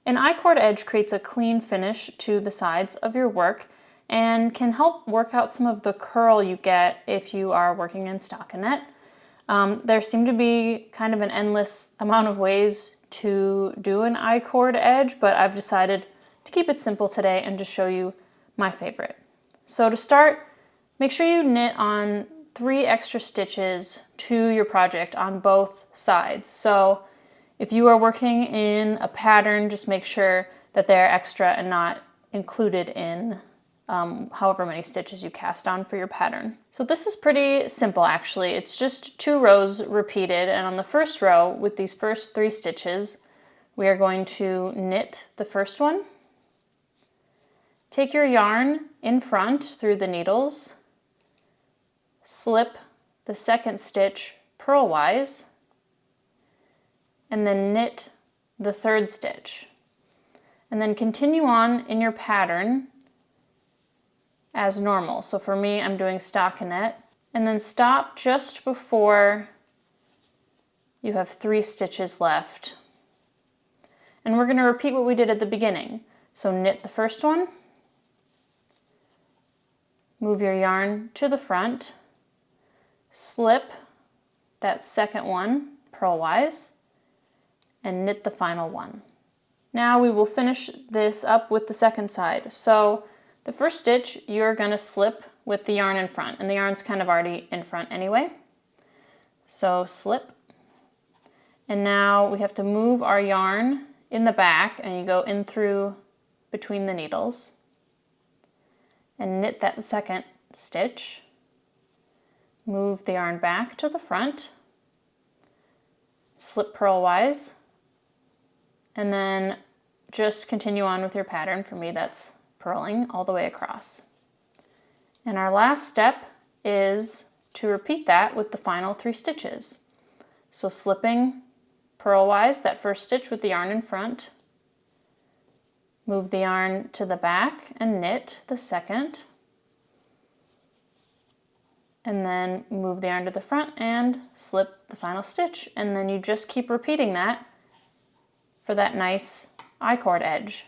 An I-cord edge creates a clean finish to the sides of your work and can help work out some of the curl you get if you are working in stockinette. There seem to be kind of an endless amount of ways to do an I-cord edge, but I've decided to keep it simple today and just show you my favorite. So to start, make sure you knit on 3 extra stitches to your project on both sides. So if you are working in a pattern, just make sure that they're extra and not included in however many stitches you cast on for your pattern. So this is pretty simple actually. It's just 2 rows repeated, and on the first row with these first 3 stitches, we are going to knit the first one. Take your yarn in front through the needles, slip the second stitch purlwise, and then knit the third stitch. And then continue on in your pattern as normal. So for me, I'm doing stockinette, and then stop just before you have 3 stitches left. And we're going to repeat what we did at the beginning. So knit the first one, move your yarn to the front, slip that second one purlwise, and knit the final one. Now we will finish this up with the second side. So the first stitch, you're going to slip with the yarn in front, and the yarn's kind of already in front anyway. So slip, and now we have to move our yarn in the back, and you go in through between the needles and knit that second stitch. Move the yarn back to the front, slip purlwise, and then just continue on with your pattern. For me, that's purling all the way across. And our last step is to repeat that with the final 3 stitches. So slipping purlwise that first stitch with the yarn in front, move the yarn to the back and knit the second, and then move the yarn to the front and slip the final stitch. And then you just keep repeating that for that nice I-cord edge.